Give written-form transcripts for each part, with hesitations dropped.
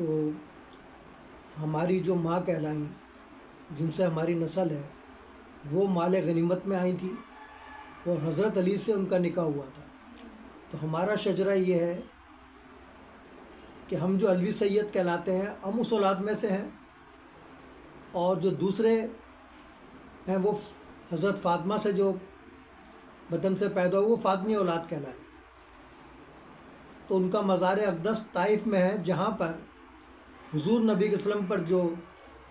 تو ہماری جو ماں کہلائیں، جن سے ہماری نسل ہے، وہ مال غنیمت میں آئی تھیں اور حضرت علی سے ان کا نکاح ہوا تھا۔ تو ہمارا شجرہ یہ ہے کہ ہم جو علوی سید کہلاتے ہیں، ہم اس اولاد میں سے ہیں، اور جو دوسرے ہیں وہ حضرت فاطمہ سے جو بدن سے پیدا ہوئے وہ فاطمی اولاد کہلائے۔ تو ان کا مزار اقدس طائف میں ہے، جہاں پر حضور نبی کے وسلم پر جو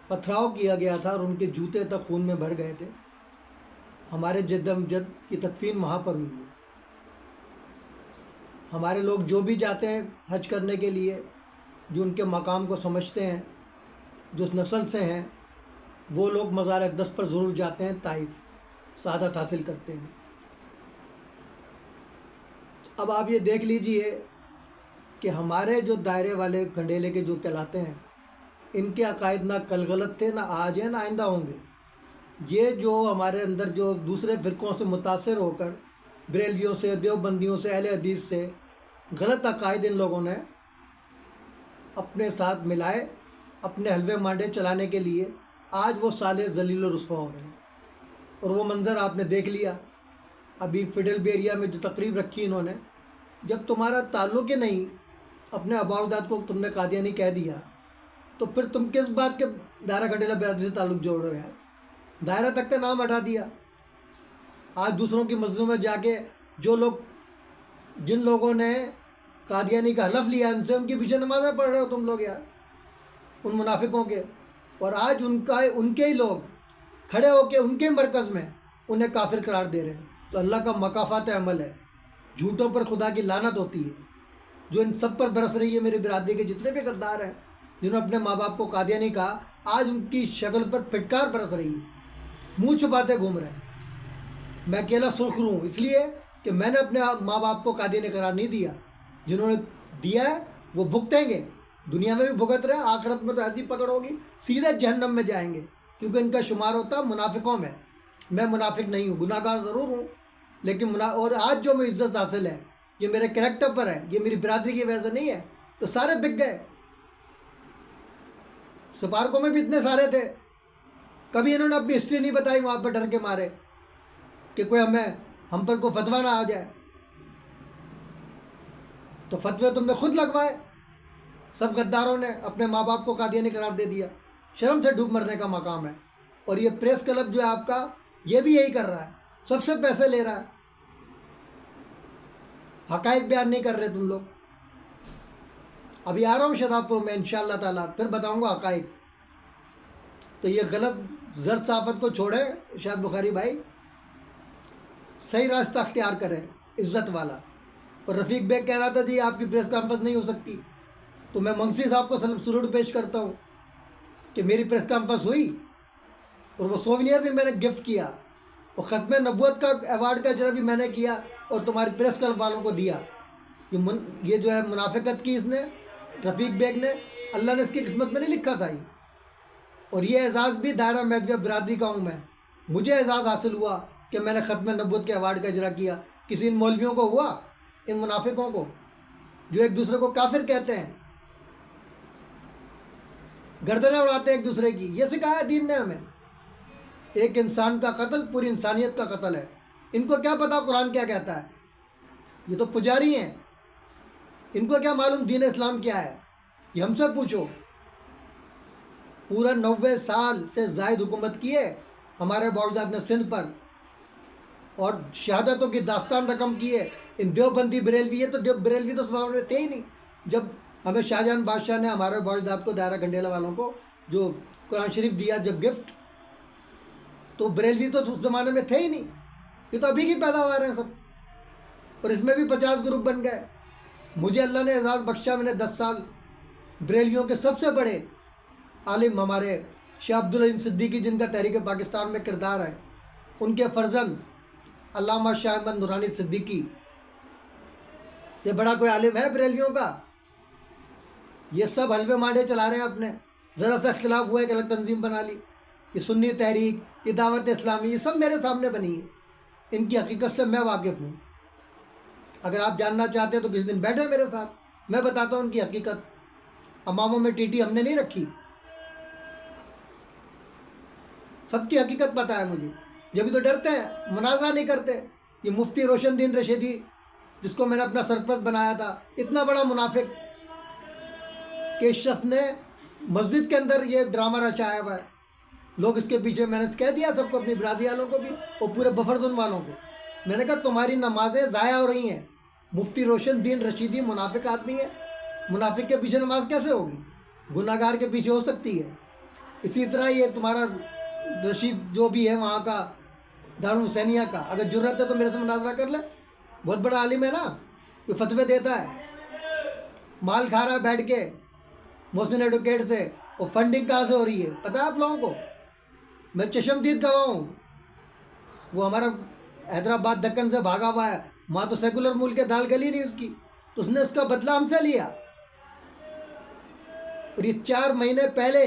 پتھراؤ کیا گیا تھا اور ان کے جوتے تک خون میں بھر گئے تھے، ہمارے جد امجد کی تدفین وہاں پر ہوئی ہے۔ ہمارے لوگ جو بھی جاتے ہیں حج کرنے کے لیے، جو ان کے مقام کو سمجھتے ہیں، جو اس نسل سے ہیں، وہ لوگ مزار اقدس پر ضرور جاتے ہیں، طائف سعادت حاصل کرتے ہیں۔ اب آپ یہ دیکھ لیجئے کہ ہمارے جو دائرے والے کھنڈیلے کے جو کہلاتے ہیں، ان کے عقائد نہ کل غلط تھے، نہ آج ہیں، نہ آئندہ ہوں گے۔ یہ جو ہمارے اندر جو دوسرے فرقوں سے متاثر ہو کر بریلویوں سے، دیوبندیوں سے، اہل حدیث سے غلط عقائد ان لوگوں نے اپنے ساتھ ملائے، اپنے حلوے مانڈے چلانے کے لیے، آج وہ سالے ذلیل و رسوا ہو رہے ہیں۔ اور وہ منظر آپ نے دیکھ لیا ابھی فیڈل بیریا میں جو تقریب رکھی انہوں نے۔ جب تمہارا تعلق ہی نہیں، اپنے آباء و اجداد کو تم نے قادیانی کہہ دیا، تو پھر تم کس بات کے دائرہ گھنڈیلا برادری سے تعلق جوڑ رہے ہیں؟ دائرہ تک کا نام ہٹا دیا۔ آج دوسروں کی مسجدوں میں جا کے جن لوگوں نے قادیانی کا حلف لیا، ان کے پیچھے نمازیں پڑھ رہے ہو تم لوگ یار، ان منافقوں کے۔ اور آج ان کے ہی لوگ کھڑے ہو کے ان کے مرکز میں انہیں کافر قرار دے رہے ہیں۔ تو اللہ کا مکافات عمل ہے، جھوٹوں پر خدا کی لعنت ہوتی ہے، جو ان سب پر برس رہی ہے۔ میری برادری کے جتنے بھی غدار ہیں، جنہوں نے اپنے ماں باپ کو قادیانی کہا، آج ان کی شکل پر پھٹکار برس رہی ہے، منہ چھپاتے گھوم رہے ہیں۔ میں اکیلا سرخ ہوں اس لیے کہ میں نے اپنے ماں باپ کو قادیانی قرار نہیں دیا۔ جنہوں نے دیا ہے وہ بھگتیں گے، دنیا میں بھی بھگت رہے، آخرت میں تو ایسی پکڑ ہوگی سیدھے جہنم میں جائیں گے، کیونکہ ان کا شمار ہوتا ہے منافقوں میں۔ میں منافق نہیں ہوں، گناہ گار ضرور ہوں، لیکن اور آج جو میں عزت حاصل ہے یہ میرے کریکٹر پر ہے، یہ میری برادری کی وجہ سے نہیں ہے۔ تو سارے بک گئے، سپارکوں میں بھی اتنے سارے تھے، کبھی انہوں نے اپنی ہسٹری نہیں بتائی وہاں پر ڈر کے مارے کہ کوئی ہم پر کوئی فتویٰ نہ آ جائے۔ تو فتوے تم نے خود لگوائے، سب غداروں نے اپنے ماں باپ کو قادیانی قرار دے دیا۔ شرم سے ڈوب مرنے کا مقام ہے۔ اور یہ پریس کلب جو ہے آپ کا، یہ بھی یہی کر رہا ہے، سب سے پیسے لے رہا ہے، حقائق بیان نہیں کر رہے تم لوگ۔ ابھی آ رہا ہوں شہزاد پور میں انشاءاللہ تعالیٰ، پھر بتاؤں گا حقائق۔ تو یہ غلط زرد صحافت کو چھوڑیں ارشاد بخاری بھائی، صحیح راستہ اختیار کریں، عزت والا۔ اور رفیق بیگ کہہ رہا تھا جی آپ کی پریس کانفرنس نہیں ہو سکتی، تو میں منگسی صاحب کو سلوٹ پیش کرتا ہوں کہ میری پریس کانفرنس ہوئی، اور وہ سوونیر بھی میں نے گفٹ کیا، اور ختم نبوت کا ایوارڈ کا اجرا بھی میں نے کیا اور تمہاری پریس کلب والوں کو دیا۔ یہ جو ہے منافقت کی اس نے، رفیق بیگ نے، اللہ نے اس کی قسمت میں نہیں لکھا تھا یہ۔ اور یہ اعزاز بھی دائرہ مہدویہ برادری کا ہوں میں، مجھے اعزاز حاصل ہوا کہ میں نے ختم نبوت کے ایوارڈ کا اجرا کیا۔ کسی ان مولویوں کو ہوا، ان منافقوں کو جو ایک دوسرے کو کافر کہتے ہیں، گردنیں اڑاتے ہیں ایک دوسرے کی۔ یہ سکھایا دین نے ہمیں، ایک انسان کا قتل پوری انسانیت کا قتل ہے۔ ان کو کیا پتا قرآن کیا کہتا ہے؟ یہ تو پجاری ہیں، ان کو کیا معلوم دین اسلام کیا ہے؟ یہ ہم سے پوچھو۔ پورا 90 سال سے زائد حکومت کی ہے ہمارے باوجداد نے سندھ پر، اور شہادتوں کی داستان رقم کی ہے۔ ان دیوبندی بریلوی بریلوی تو سبحان میں تھے ہی نہیں۔ جب ہمیں شاہجہان بادشاہ نے ہمارے باوجداد کو، دائرہ گھنڈیلا والوں کو جو قرآن شریف دیا جب گفٹ، تو بریلوی تو اس زمانے میں تھے ہی نہیں، یہ تو ابھی کی پیداوار ہیں سب، اور اس میں بھی 50 گروپ بن گئے۔ مجھے اللہ نے اعزاز بخشا، میں نے 10 سال بریلویوں کے سب سے بڑے عالم ہمارے شاہ عبدالعلیم صدیقی، جن کا تحریک پاکستان میں کردار ہے، ان کے فرزند علامہ شاہ احمد نورانی صدیقی سے بڑا کوئی عالم ہے بریلویوں کا؟ یہ سب حلوے مانڈے چلا رہے ہیں اپنے، ذرا سا اختلاف ہوا ہے کہ الگ تنظیم بنا لی۔ یہ سنی تحریک، یہ دعوت اسلامی، یہ سب میرے سامنے بنی ہے، ان کی حقیقت سے میں واقف ہوں۔ اگر آپ جاننا چاہتے ہیں تو کسی دن بیٹھے میرے ساتھ، میں بتاتا ہوں ان کی حقیقت۔ اماموں میں ٹی ہم نے نہیں رکھی، سب کی حقیقت پتہ ہے مجھے، جبھی تو ڈرتے ہیں، مناظرہ نہیں کرتے۔ یہ مفتی روشن دین رشیدی جس کو میں نے اپنا سرپرست بنایا تھا، اتنا بڑا منافق کہ اس شخص نے مسجد کے اندر یہ ڈرامہ رچایا ہوا ہے، لوگ اس کے پیچھے، میں نے کہہ دیا سب کو، اپنی برادری والوں کو بھی اور پورے بفرزن والوں کو، میں نے کہا تمہاری نمازیں ضائع ہو رہی ہیں، مفتی روشن دین رشیدی منافق آدمی ہے، منافق کے پیچھے نماز کیسے ہوگی؟ گناہ گار کے پیچھے ہو سکتی ہے۔ اسی طرح یہ تمہارا رشید جو بھی ہے وہاں کا دارالحسینیہ کا، اگر جرت ہے تو میرے سے مناظرہ کر لے، بہت بڑا عالم ہے نا، یہ فتوے دیتا ہے، مال کھا رہا ہے بیٹھ کے محسن ایڈوکیٹ سے، اور فنڈنگ کہاں سے ہو رہی ہے پتہ ہے آپ لوگوں کو؟ میں چشمدید گواہ ہوں، وہ ہمارا حیدرآباد دکن سے بھاگا ہوا ہے، وہاں تو سیکولر ملک ہے، دال گلی نہیں اس کی، تو اس نے اس کا بدلہ ہم سے لیا، اور یہ 4 مہینے پہلے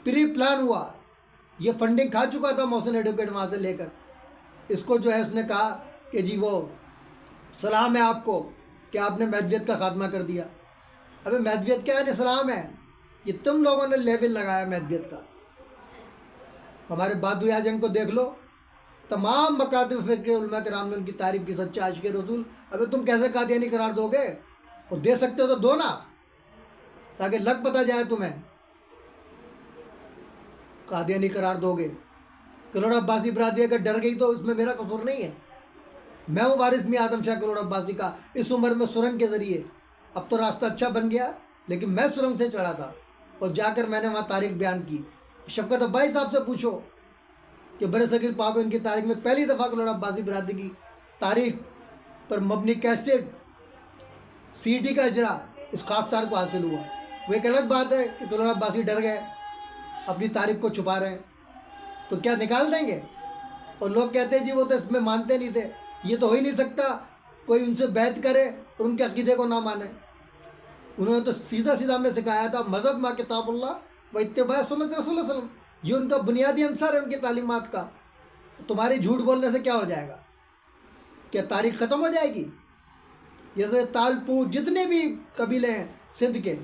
پری پلان ہوا، یہ فنڈنگ کھا چکا تھا محسن ایڈوکیٹ وہاں سے لے کر، اس کو جو ہے اس نے کہا کہ جی وہ سلام ہے آپ کو کہ آپ نے مہدویت کا خاتمہ کر دیا۔ ابھی مہدویت کیا ہے، اسلام ہے، یہ تم لوگوں نے لیبل لگایا مہدویت کا۔ ہمارے بہادر اعظم کو دیکھ لو، تمام مکاتب فقہ علماء کرام نے ان کی تعریف کی، سچے عاشق رسول۔ ابھی تم کیسے قادیانی قرار دو گے؟ اور دے سکتے ہو تو دو نا، تاکہ لگ پتہ جائے تمہیں، قادیانی قرار دو گے۔ کروڑ عباسی برادری اگر ڈر گئی تو اس میں میرا قصور نہیں ہے، میں ہوں وارث میاں اعظم شاہ کروڑ عباسی کا، اس عمر میں سرنگ کے ذریعے، اب تو راستہ اچھا بن گیا لیکن میں سرنگ سے چڑھا تھا، اور جا کر میں نے وہاں تاریخ بیان کی۔ شفقت عباسی صاحب سے پوچھو کہ بر صغیر پاک و ان کی تاریخ میں پہلی دفعہ کروڑ عباسی برادری کی تاریخ پر مبنی کیسٹ CD کا اجرا اس خاکسار کو حاصل ہوا۔ وہ ایک الگ بات ہے کہ کروڑ عباسی ڈر گئے، اپنی تاریخ کو چھپا رہے ہیں، تو کیا نکال دیں گے؟ اور لوگ کہتے ہیں جی وہ تو اس میں مانتے نہیں تھے، یہ تو ہو ہی نہیں سکتا کوئی ان سے بیعت کرے اور ان کے عقیدے کو نہ مانے۔ انہوں نے تو سیدھا سیدھا ہمیں سکھایا تھا، مذہب ما کتاب اللہ و اتباع سنت رسول اللہ صلی اللہ علیہ وسلم، یہ ان کا بنیادی عنصر ہے ان کی تعلیمات کا۔ تمہاری جھوٹ بولنے سے کیا ہو جائے گا؟ کیا تاریخ ختم ہو جائے گی؟ جیسے تالپور جتنے بھی قبیلے ہیں سندھ کے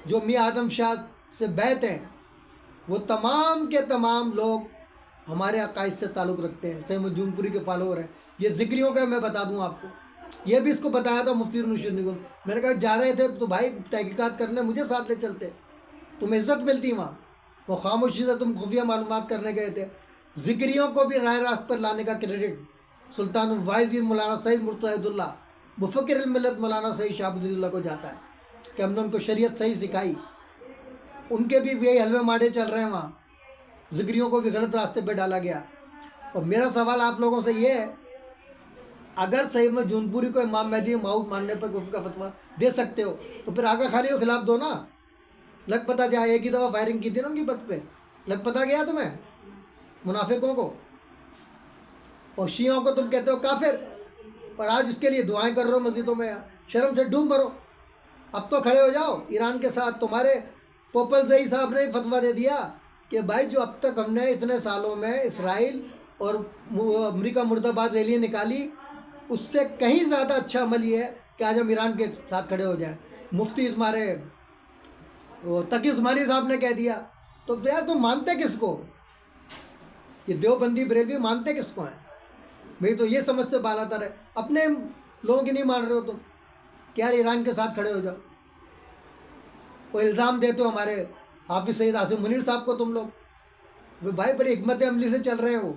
جو میاں اعظم شاہ سے بیعت ہیں، وہ تمام کے تمام لوگ ہمارے عقائد سے تعلق رکھتے ہیں، سید جون پوری کے فالوور ہیں۔ یہ ذکریوں کا میں بتا دوں آپ کو، یہ بھی اس کو بتایا تھا مفتی روشن کو، میں نے کہا جا رہے تھے تو بھائی تحقیقات کرنے مجھے ساتھ لے چلتے، تمہیں عزت ملتی وہاں، وہ خاموشی سے تم خفیہ معلومات کرنے گئے تھے۔ ذکریوں کو بھی رائے راست پر لانے کا کریڈٹ سلطان الواعظین مولانا سعید مرتضی اللہ، مفکر الملت مولانا سعید شہاب الدین اللہ کو جاتا ہے کہ ہم نے ان کو شریعت صحیح سکھائی۔ ان کے بھی یہی حلوے ماڈے چل رہے ہیں وہاں، ذکریوں کو بھی غلط راستے پہ ڈالا گیا۔ اور میرا سوال آپ لوگوں سے یہ ہے، اگر سید میں جون پوری کو امام مہدی موعود ماننے پر کفر کا فتویٰ دے سکتے ہو تو پھر آقا خانی کے خلاف دو نا، لگ پتہ جائے۔ ایک ہی دفعہ فائرنگ کی تھی نا ان کی بس پہ، لگ پتہ گیا تمہیں منافقوں کو، اور شیعوں کو تم کہتے ہو کافر، اور آج اس کے لیے دعائیں کر رہے ہو مسجدوں میں۔ شرم سے ڈوم بھرو، اب تو کھڑے ہو جاؤ ایران کے ساتھ۔ تمہارے پوپل زئی صاحب نے فتویٰ دے دیا کہ بھائی جو اب تک ہم نے اتنے سالوں میں اسرائیل اور امریکہ مرد آباد ریلیاں نکالی، اس سے کہیں زیادہ اچھا عمل یہ ہے کہ آج ہم ایران کے ساتھ کھڑے ہو جائیں۔ مفتی ہمارے تقی عثمانی صاحب نے کہہ دیا، تو یار تم مانتے کس کو؟ یہ دیوبندی بریلوی مانتے کس کو ہیں؟ میری تو یہ سمجھ سے بالا تر ہے، اپنے لوگوں کی نہیں مان رہے ہو تم کہ یار ایران کے ساتھ کھڑے ہو جاؤ۔ وہ الزام دیتے ہو ہمارے حافظ سید عاصم منیر صاحب کو تم لوگ، بھائی بڑی حکمت عملی سے چل رہے ہیں وہ،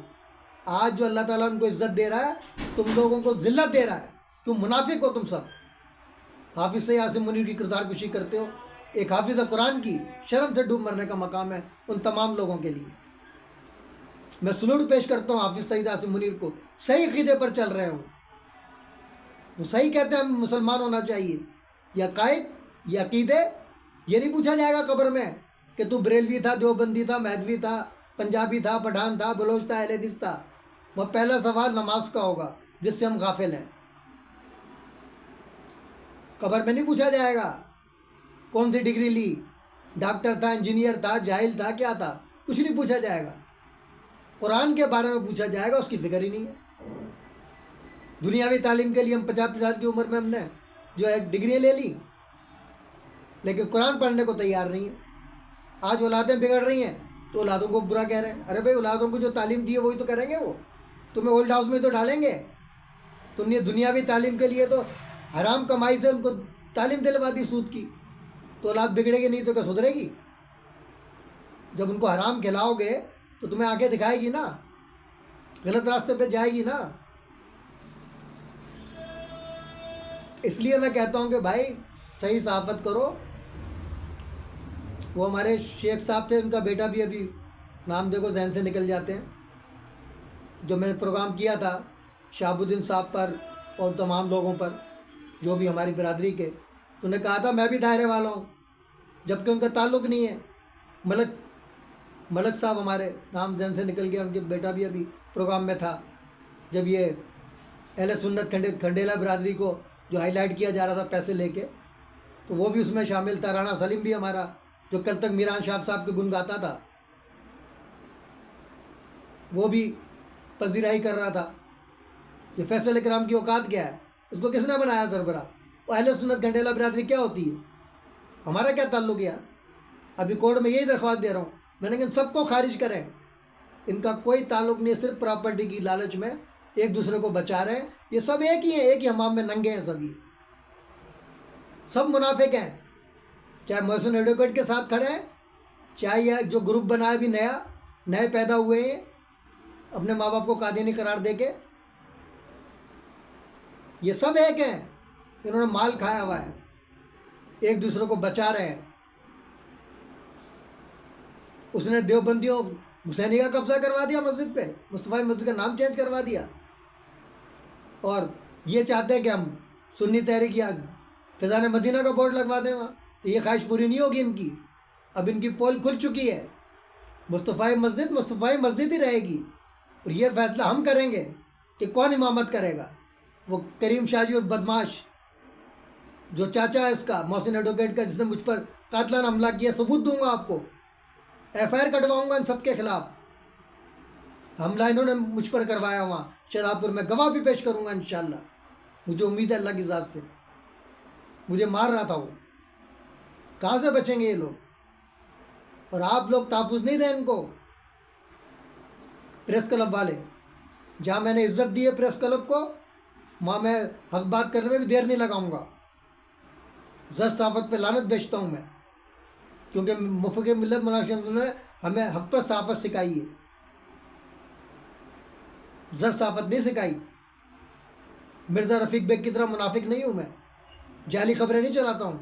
آج جو اللہ تعالیٰ ان کو عزت دے رہا ہے تم لوگوں کو ذلت دے رہا ہے، کیوں منافق ہو تم سب۔ حافظ سید عاصم منیر کی کردار کشی کرتے ہو، ایک حافظ قرآن کی شرم سے ڈوب مرنے کا مقام ہے ان تمام لوگوں کے لیے۔ میں سلوٹ پیش کرتا ہوں حافظ سید عاصم منیر کو، صحیح عقیدے پر چل رہے ہوں، وہ صحیح کہتے ہیں ہم مسلمان ہونا چاہیے، یہ عقائد یہ عقیدے، یہ نہیں پوچھا جائے گا قبر میں کہ تو بریلوی تھا، دیوبندی تھا، مہدوی تھا، پنجابی تھا، پٹھان تھا، بلوچ تھا، اہل حدیث تھا۔ وہ پہلا سوال نماز کا ہوگا جس سے ہم غافل ہیں، قبر میں نہیں پوچھا جائے گا کون سی ڈگری لی، ڈاکٹر تھا، انجینئر تھا، جاہل تھا، کیا تھا، کچھ نہیں پوچھا جائے گا۔ قرآن کے بارے میں پوچھا جائے گا، اس کی فکر ہی نہیں ہے۔ دنیاوی تعلیم کے لیے ہم 50 کی عمر میں ہم نے جو ہے ڈگریاں لے لی، لیکن قرآن پڑھنے کو تیار نہیں ہے. آج اولادیں بگڑ رہی ہیں تو اولادوں کو برا کہہ رہے ہیں. ارے بھائی اولادوں کو جو تعلیم دی ہے وہی تو کریں گے. وہ تمہیں اولڈ ہاؤس میں تو ڈالیں گے. تم نے دنیاوی تعلیم کے لیے تو حرام کمائی سے ان کو تعلیم دلوا دی سود کی. تو اولاد بگڑے گی نہیں تو کیا سدھرے گی؟ جب ان کو حرام کھلاؤ گے تو تمہیں آگے دکھائے گی نا، غلط راستے پہ جائے گی نا. اس لیے میں کہتا ہوں کہ بھائی صحیح صحافت کرو. وہ ہمارے شیخ صاحب تھے، ان کا بیٹا بھی ابھی نام دیکھو ذہن سے نکل جاتے ہیں. جو میں نے پروگرام کیا تھا شہاب الدین صاحب پر اور تمام لوگوں پر جو بھی ہماری برادری کے، تو نے کہا تھا میں بھی دائرے والا ہوں، جبکہ ان کا تعلق نہیں ہے. ملک صاحب ہمارے نام ذہن سے نکل گیا، ان کے بیٹا بھی ابھی پروگرام میں تھا. جب یہ اہل سنت کھنڈیلا برادری کو جو ہائی لائٹ کیا جا رہا تھا پیسے لے کے، تو وہ بھی اس میں شامل تھا. رانا سلیم بھی ہمارا جو کل تک میران شاہ صاحب کے گن گاتا تھا، وہ بھی پذیرائی کر رہا تھا. یہ فیصل اکرام کی اوقات کیا ہے؟ اس کو کس نے بنایا سربراہ؟ وہ اہل سنت کھنڈیلا برادری کیا ہوتی ہے؟ ہمارا کیا تعلق ہے؟ ابھی کورٹ میں یہی درخواست دے رہا ہوں میں نے کہ ان سب کو خارج کریں. ان کا کوئی تعلق نہیں ہے، صرف پراپرٹی کی لالچ میں ایک دوسرے کو بچا رہے ہیں. یہ سب ایک ہی ہیں، ایک ہی حمام میں ننگے ہیں. سب منافق ہیں. چاہے محسن ایڈوکیٹ کے ساتھ کھڑے ہیں، چاہے یہ جو گروپ بنایا بھی نئے پیدا ہوئے ہیں اپنے ماں باپ کو قادینی قرار دے کے، یہ سب ایک ہیں. انہوں نے مال کھایا ہوا ہے، ایک دوسرے کو بچا رہے ہیں. اس نے دیوبندیوں حسینی کا قبضہ کروا دیا مسجد پہ، مصطفی مسجد کا نام چینج کروا دیا. اور یہ چاہتے ہیں کہ ہم سنی تحریک یا فیضان مدینہ کا بورڈ لگوا دیں وہاں. تو یہ خواہش پوری نہیں ہوگی ان کی. اب ان کی پول کھل چکی ہے. مصطفی مسجد ہی رہے گی. اور یہ فیصلہ ہم کریں گے کہ کون امامت کرے گا. وہ کریم شاہ جی اور بدماش جو چاچا ہے اس کا محسن ایڈوکیٹ کا، جس نے مجھ پر قاتلانہ حملہ کیا، ثبوت دوں گا آپ کو. ایف آئی آر کٹواؤں گا ان سب کے خلاف. حملہ انہوں نے مجھ پر کروایا وہاں شہزاد پور میں، گواہ بھی پیش کروں گا انشاءاللہ. مجھے امید ہے اللہ کی ذات سے. مجھے مار رہا تھا وہ. کہاں سے بچیں گے یہ لوگ؟ اور آپ لوگ تحفظ نہیں دیں ان کو. پریس کلب والے، جہاں میں نے عزت دی ہے پریس کلب کو، وہاں میں حق بات کرنے میں بھی دیر نہیں لگاؤں گا. زر صحافت پہ لعنت بیچتا ہوں میں، کیونکہ مفتی ملت مولانا شمس نے ہمیں حق پر صحافت سکھائی ہے، زر صحافت نہیں سکھائی. مرزا رفیق بیگ کی طرح منافق نہیں ہوں میں، جعلی خبریں نہیں چلاتا ہوں.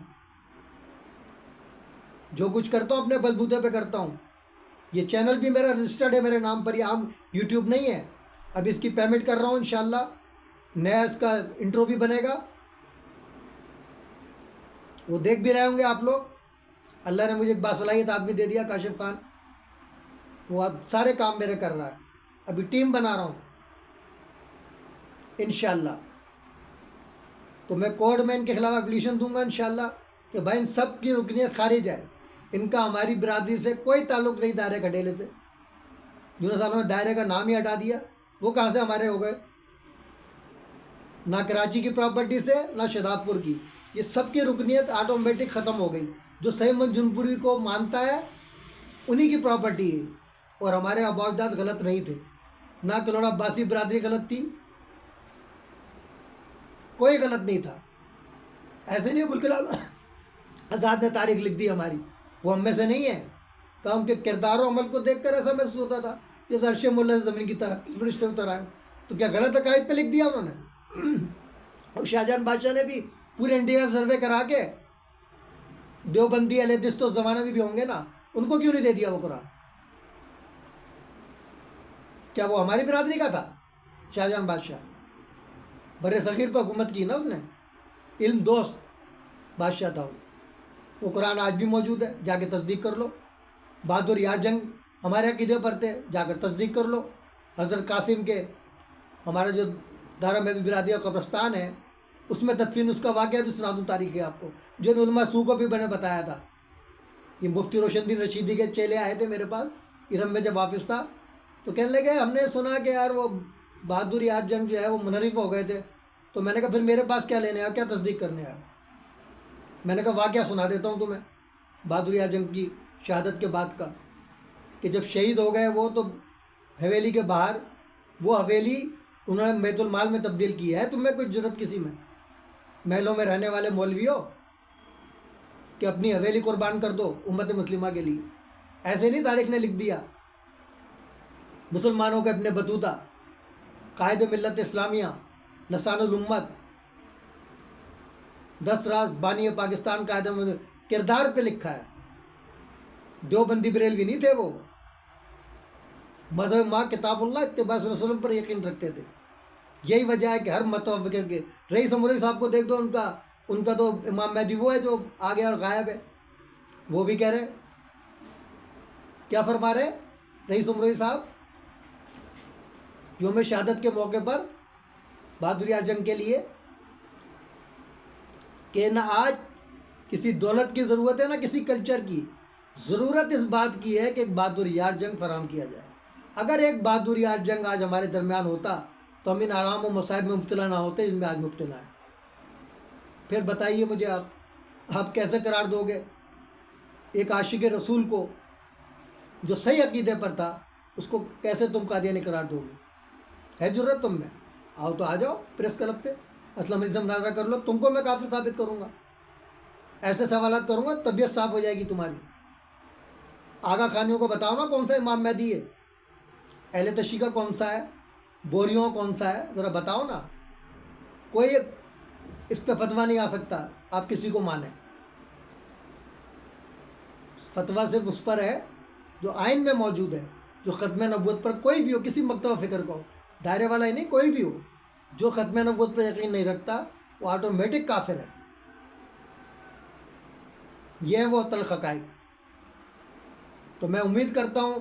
جو کچھ کرتا ہوں اپنے بلبوتے پہ کرتا ہوں. یہ چینل بھی میرا رجسٹرڈ ہے میرے نام پر، یہ عام یوٹیوب نہیں ہے. اب اس کی پیمنٹ کر رہا ہوں انشاءاللہ. نیا اس کا انٹرو بھی بنے گا، وہ دیکھ بھی رہے ہوں گے آپ لوگ. اللہ نے مجھے ایک باصلاحیت آدمی دے دیا، کاشف خان، وہ اب سارے کام میرے کر رہا ہے. ابھی ٹیم بنا رہا ہوں انشاءاللہ. تو میں کورٹ میں ان کے خلاف اپلیکیشن دوں گا انشاءاللہ کہ بھائی ان سب کی رکنیت خارج ہے. ان کا ہماری برادری سے کوئی تعلق نہیں. دائرے کھنڈیلے سے جنہوں سالوں نے دائرے کا نام ہی ہٹا دیا، وہ کہاں سے ہمارے ہو گئے؟ نہ کراچی کی پراپرٹی سے، نہ شہزاد پور کی. یہ سب کی رکنیت آٹومیٹک ختم ہو گئی. جو صحیح منجنپوری کو مانتا ہے انہی کی پراپرٹی ہے. اور ہمارے آباء و اجداد غلط نہیں تھے، نہ کلوڑا عباسی برادری غلط تھی، کوئی غلط نہیں تھا. ایسے نہیں بالکل آزاد نے تاریخ لکھ دی ہماری، وہ ہم میں سے نہیں ہے. کہ ان کے کردار و عمل کو دیکھ کر ایسا محسوس ہوتا تھا جیسے عرش مولا زمین کی طرح فرشتے اتر آئے. تو کیا غلط عقائد پہ لکھ دیا انہوں نے؟ اور شاہجہان بادشاہ نے بھی پورے انڈیا کا سروے کرا کے دیوبندی اہل حدیث تو اس زمانے میں بھی ہوں گے نا، ان کو کیوں نہیں دے دیا وہ قرآن؟ کیا وہ ہماری برادری کا تھا؟ شاہجہان بادشاہ بر صغیر پر حکومت کی نا اس نے، علم دوست بادشاہ تھا وہ قرآن آج بھی موجود ہے، جا کے تصدیق کر لو. بہادر یار جنگ ہمارے عقیدے پر تھے، جا کر تصدیق کر لو. حضرت قاسم کے ہمارا جو دارا محض برادری کا قبرستان ہے، اس میں تدفین اس کا واقعہ بھی سنا دوں تاریخی آپ کو، جو علماء سو کو بھی میں نے بتایا تھا. یہ مفتی روشن الدین رشیدی کے چیلے آئے تھے میرے پاس ارم میں جب واپس تھا، تو کہنے لگے ہم نے سنا کہ یار وہ بہادر یار جنگ جو ہے وہ منحرف ہو گئے تھے. تو میں نے کہا پھر میرے پاس کیا لینے آیا، کیا تصدیق کرنے آیا؟ میں نے کہا واقعہ سنا دیتا ہوں تمہیں بہادر یار جنگ کی شہادت کے بعد کا، کہ جب شہید ہو گئے وہ تو حویلی کے باہر، وہ حویلی انہوں نے بیت المال میں تبدیل کی ہے۔ تم میں کوئی جرت کسی میں، محلوں میں رہنے والے مولویوں، کہ اپنی حویلی قربان کر دو امت مسلمہ کے لیے؟ ایسے نہیں تاریخ نے لکھ دیا۔ مسلمانوں کے اپنے بطوطہ، قائد ملت اسلامیہ، لسان الامت، 10 راز بانی پاکستان کا کردار پہ لکھا ہے۔ دیوبندی بریلوی نہیں تھے وہ، مذہب ماں کتاب اللہ اتباع صلی اللہ علیہ وسلم پر یقین رکھتے تھے۔ یہی وجہ ہے کہ ہر متوفر کے رئیس امروئی صاحب کو دیکھ دو، ان کا تو امام مہدی وہ ہے جو آگے اور غائب ہے۔ وہ بھی کہہ رہے، کیا فرما رہے رئیس امروئی صاحب یوم شہادت کے موقع پر بہادر یار جنگ کے لیے، کہ نہ آج کسی دولت کی ضرورت ہے نہ کسی کلچر کی، ضرورت اس بات کی ہے کہ ایک بہادر یار جنگ فراہم کیا جائے۔ اگر ایک بہادر یار جنگ آج ہمارے درمیان ہوتا تو ہم ان آرام و مصائب میں مبتلا نہ ہوتے جن میں آج مبتلا ہے۔ پھر بتائیے مجھے آپ کیسے قرار دو گے ایک عاشق رسول کو جو صحیح عقیدے پر تھا، اس کو کیسے تم قادیانی قرار دو گے؟ ہے جرت تم میں؟ آؤ تو آ جاؤ پریس کلب پہ، اسلام علیزم مناظرہ کر لو، تم کو میں کافر ثابت کروں گا، ایسے سوالات کروں گا، طبیعت صاف ہو جائے گی تمہاری۔ آغا خانیوں کو بتاؤ نا کون سا امام مہدی ہے، اہل تشیع کا کون سا ہے، بوریوں کون سا ہے، ذرا بتاؤ نا۔ کوئی اس پہ فتویٰ نہیں آ سکتا آپ کسی کو مانیں، فتویٰ صرف اس پر ہے جو آئین میں موجود ہے، جو ختم نبوت پر کوئی بھی ہو، کسی مکتبہ فکر کو، دائرے والا ہی نہیں، کوئی بھی ہو جو ختم نبوت پر یقین نہیں رکھتا وہ آٹومیٹک کافر ہے۔ یہ ہے وہ تلخ حقائق۔ تو میں امید کرتا ہوں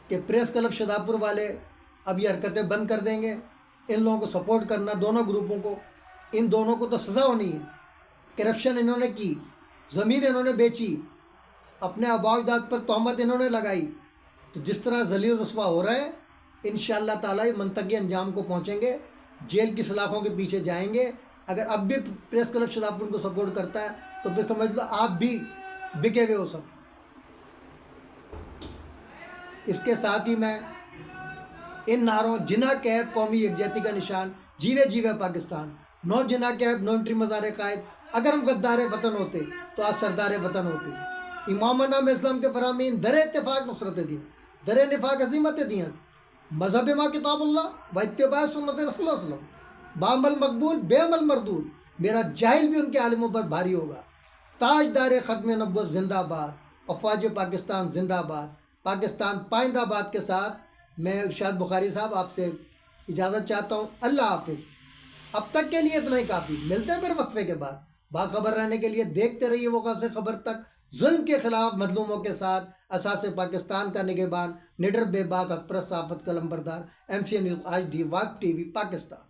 کہ پریس کلب شاداب پور والے اب یہ حرکتیں بند کر دیں گے۔ ان لوگوں کو سپورٹ کرنا، دونوں گروپوں کو، ان دونوں کو تو سزا ہونی ہے۔ کرپشن انہوں نے کی، ضمیر انہوں نے بیچی، اپنے آباء و اجداد پر تہمت انہوں نے لگائی، تو جس طرح ذلیل رسوا ہو رہے ہیں انشاءاللہ تعالیٰ یہ منطقی انجام کو پہنچیں گے، جیل کی سلاخوں کے پیچھے جائیں گے۔ اگر اب بھی پریس کلب شاداب پور ان کو سپورٹ کرتا ہے تو پھر سمجھ لو آپ بھی بکے ہوئے ہو سب۔ اس کے ساتھ ہی میں ان نعروں جناح کیب قومی یکجہتی کا نشان، جیوے جیوے پاکستان، نو جناح کیب، نو انٹری مزار قائد، اگر ہم غدار وطن ہوتے تو آج سردار وطن ہوتے۔ امام نام اسلام کے فرامین در اتفاق نصرت دیں، در نفاق عظیمت دیں، مذہب ماں کتاب اللہ و اتباع سنت رسول اللہ صلی اللہ علیہ وسلم، بعمل مقبول بے عمل مردود، میرا جاہل بھی ان کے عالموں پر بھاری ہوگا۔ تاجدار ختم نبوت زندہ آباد، افواج پاکستان زندہ آباد، پاکستان پائندہ آباد کے ساتھ میں ارشاد بخاری صاحب آپ سے اجازت چاہتا ہوں۔ اللہ حافظ۔ اب تک کے لیے اتنا ہی کافی، ملتے ہیں پھر وقفے کے بعد۔ باخبر رہنے کے لیے دیکھتے رہیے وقت سے خبر تک، ظلم کے خلاف مظلوموں کے ساتھ، اساس پاکستان کا نگہبان، نڈر بے باک حق پرست صحافت قلم بردار، MC news HD، واق TV Pakistan.